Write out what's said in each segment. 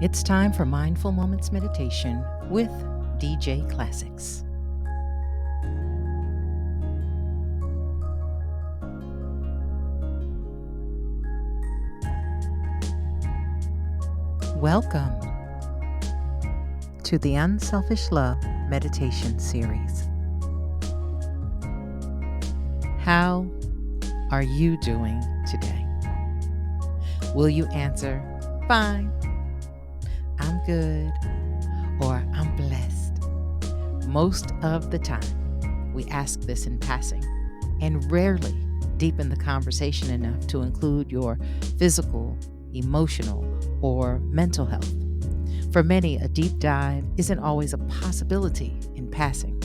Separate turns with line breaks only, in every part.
It's time for Mindful Moments Meditation with DJ Classics. Welcome to the Unselfish Love Meditation Series. How are you doing today? Will you answer, fine, I'm good, or I'm blessed? Most of the time, we ask this in passing and rarely deepen the conversation enough to include your physical, emotional, or mental health. For many, a deep dive isn't always a possibility in passing,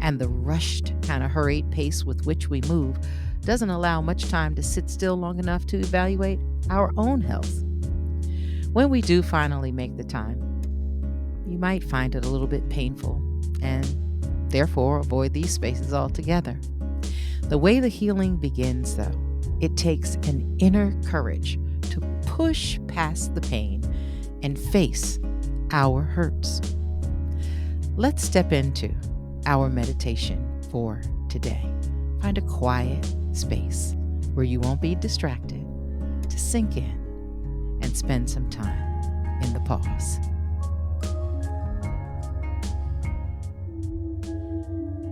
and the rushed, kind of hurried pace with which we move doesn't allow much time to sit still long enough to evaluate our own health. When we do finally make the time, you might find it a little bit painful and therefore avoid these spaces altogether. The way the healing begins, though, it takes an inner courage to push past the pain and face our hurts. Let's step into our meditation for today. Find a quiet space where you won't be distracted to sink in and spend some time in the pause.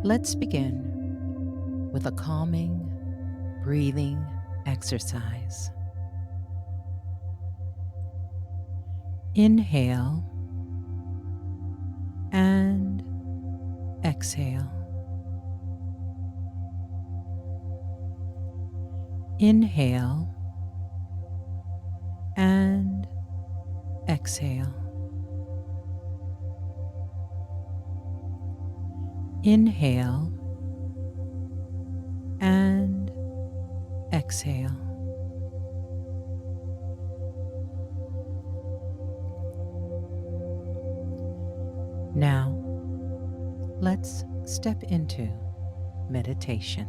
Let's begin with a calming, breathing exercise. Inhale and exhale. Inhale and exhale. Inhale and exhale. Now, let's step into meditation.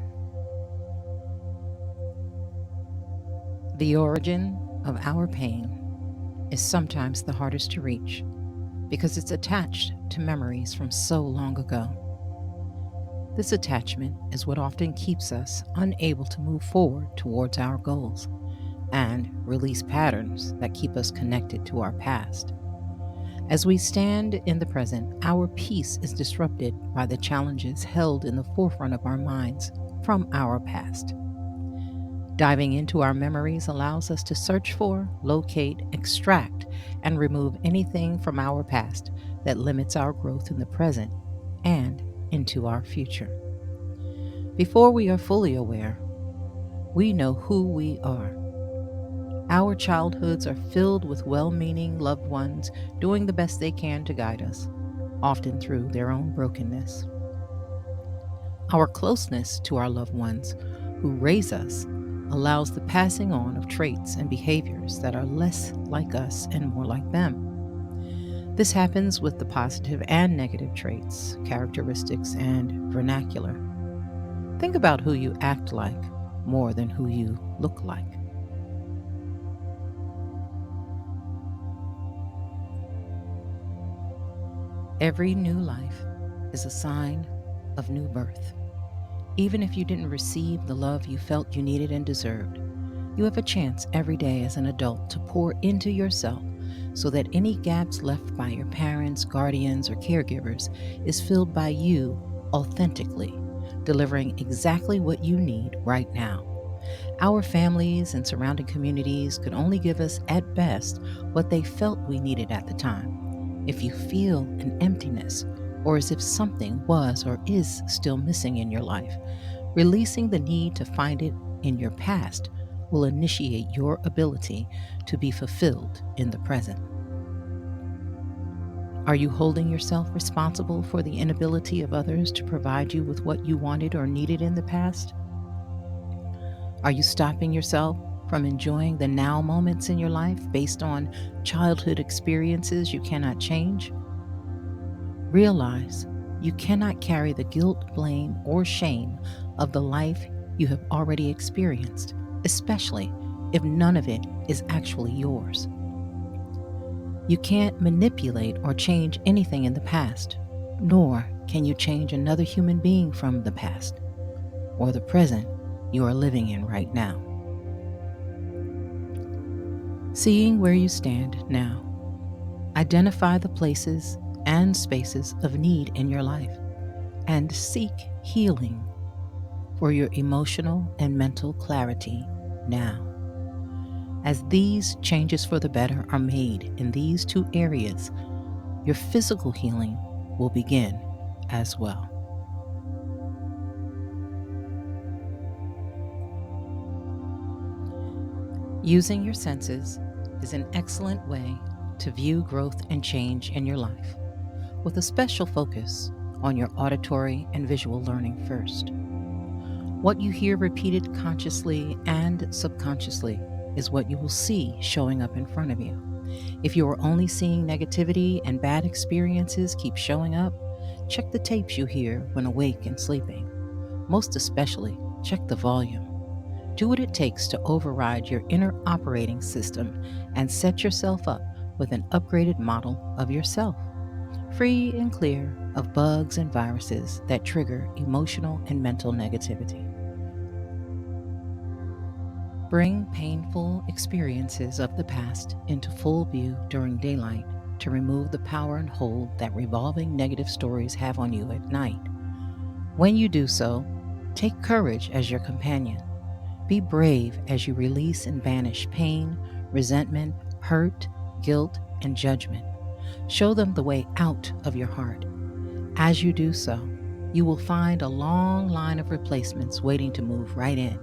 The origin of our pain is sometimes the hardest to reach because it's attached to memories from so long ago. This attachment is what often keeps us unable to move forward towards our goals and release patterns that keep us connected to our past. As we stand in the present, our peace is disrupted by the challenges held in the forefront of our minds from our past. Diving into our memories allows us to search for, locate, extract, and remove anything from our past that limits our growth in the present and into our future. Before we are fully aware, we know who we are. Our childhoods are filled with well-meaning loved ones doing the best they can to guide us, often through their own brokenness. Our closeness to our loved ones who raise us allows the passing on of traits and behaviors that are less like us and more like them. This happens with the positive and negative traits, characteristics, and vernacular. Think about who you act like more than who you look like. Every new life is a sign of new birth. Even if you didn't receive the love you felt you needed and deserved, you have a chance every day as an adult to pour into yourself so that any gaps left by your parents, guardians, or caregivers is filled by you authentically, delivering exactly what you need right now. Our families and surrounding communities could only give us at best what they felt we needed at the time. If you feel an emptiness, or as if something was or is still missing in your life, releasing the need to find it in your past will initiate your ability to be fulfilled in the present. Are you holding yourself responsible for the inability of others to provide you with what you wanted or needed in the past? Are you stopping yourself from enjoying the now moments in your life based on childhood experiences you cannot change? Realize you cannot carry the guilt, blame, or shame of the life you have already experienced, especially if none of it is actually yours. You can't manipulate or change anything in the past, nor can you change another human being from the past or the present you are living in right now. Seeing where you stand now, identify the places and spaces of need in your life and seek healing for your emotional and mental clarity now. As these changes for the better are made in these two areas, your physical healing will begin as well. Using your senses is an excellent way to view growth and change in your life, with a special focus on your auditory and visual learning first. What you hear repeated consciously and subconsciously is what you will see showing up in front of you. If you are only seeing negativity and bad experiences keep showing up, check the tapes you hear when awake and sleeping. Most especially, check the volume. Do what it takes to override your inner operating system and set yourself up with an upgraded model of yourself, free and clear of bugs and viruses that trigger emotional and mental negativity. Bring painful experiences of the past into full view during daylight to remove the power and hold that revolving negative stories have on you at night. When you do so, take courage as your companion. Be brave as you release and banish pain, resentment, hurt, guilt, and judgment. Show them the way out of your heart. As you do so, you will find a long line of replacements waiting to move right in,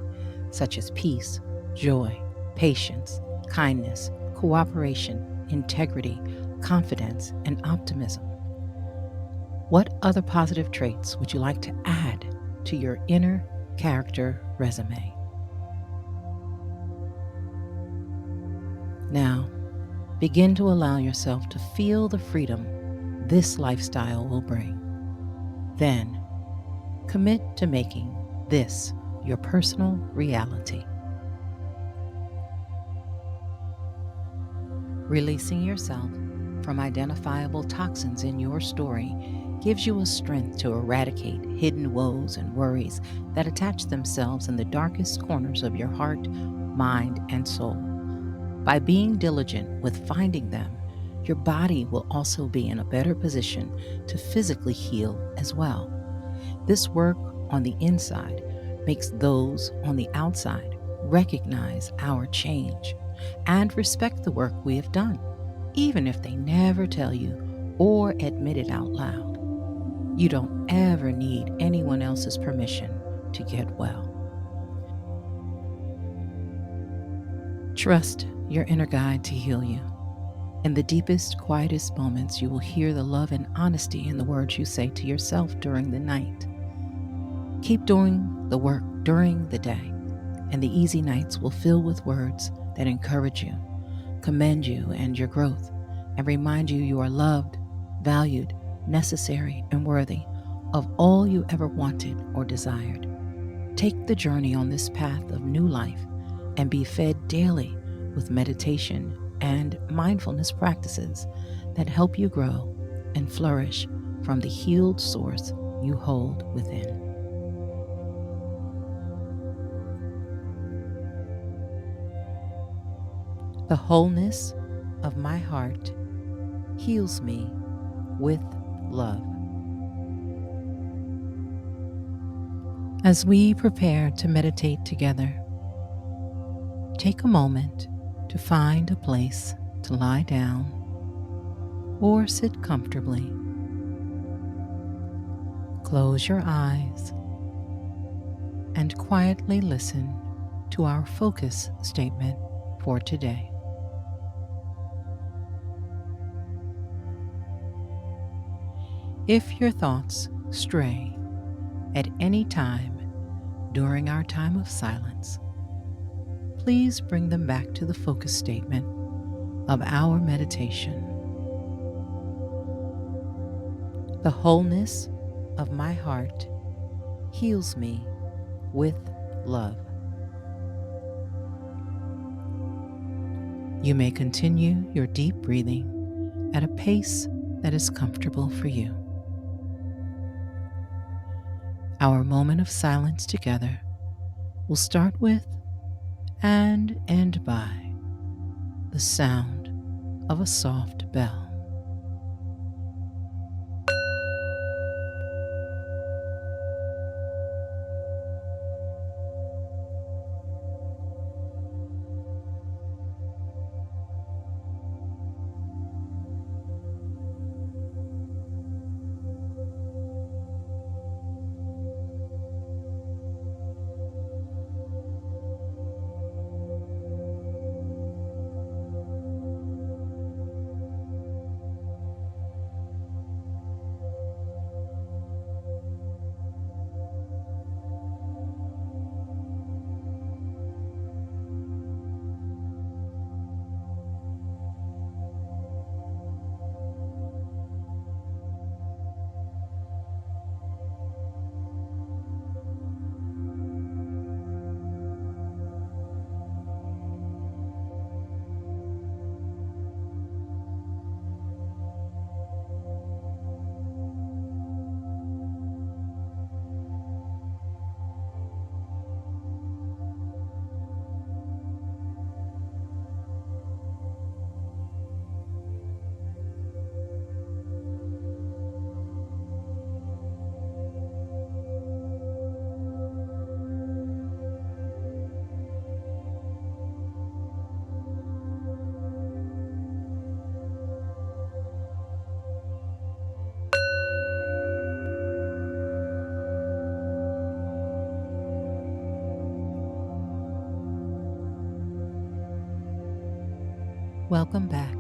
such as peace, joy, patience, kindness, cooperation, integrity, confidence, and optimism. What other positive traits would you like to add to your inner character resume? Now, begin to allow yourself to feel the freedom this lifestyle will bring. Then, commit to making this your personal reality. Releasing yourself from identifiable toxins in your story gives you a strength to eradicate hidden woes and worries that attach themselves in the darkest corners of your heart, mind, and soul. By being diligent with finding them, your body will also be in a better position to physically heal as well. This work on the inside makes those on the outside recognize our change and respect the work we have done, even if they never tell you or admit it out loud. You don't ever need anyone else's permission to get well. Trust your inner guide to heal you. In the deepest, quietest moments, you will hear the love and honesty in the words you say to yourself during the night. Keep doing the work during the day, and the easy nights will fill with words that encourage you, commend you and your growth, and remind you you are loved, valued, necessary, and worthy of all you ever wanted or desired. Take the journey on this path of new life and be fed daily with meditation and mindfulness practices that help you grow and flourish from the healed source you hold within. The wholeness of my heart heals me with love. As we prepare to meditate together, take a moment to find a place to lie down or sit comfortably. Close your eyes and quietly listen to our focus statement for today. If your thoughts stray at any time during our time of silence, please bring them back to the focus statement of our meditation. The wholeness of my heart heals me with love. You may continue your deep breathing at a pace that is comfortable for you. Our moment of silence together will start with and end by the sound of a soft bell. Welcome back.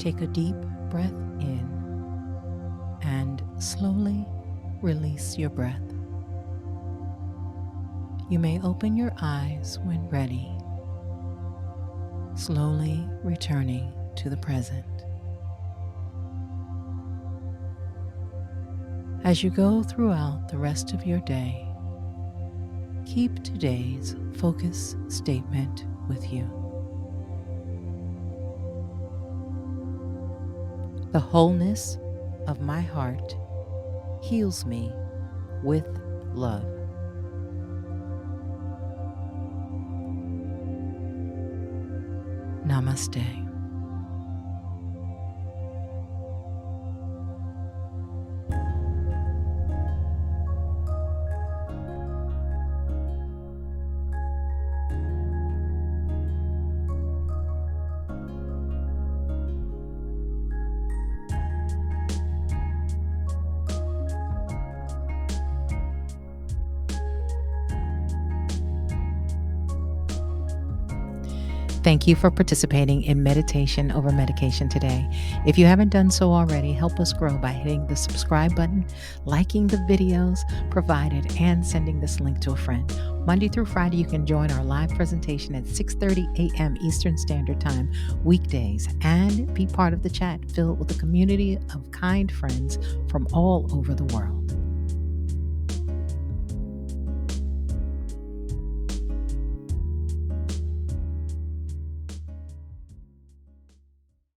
Take a deep breath in and slowly release your breath. You may open your eyes when ready, slowly returning to the present. As you go throughout the rest of your day, keep today's focus statement with you. The wholeness of my heart heals me with love. Namaste. Thank you for participating in Meditation Over Medication today. If you haven't done so already, help us grow by hitting the subscribe button, liking the videos provided, and sending this link to a friend. Monday through Friday, you can join our live presentation at 6:30 a.m. Eastern Standard Time weekdays and be part of the chat filled with a community of kind friends from all over the world.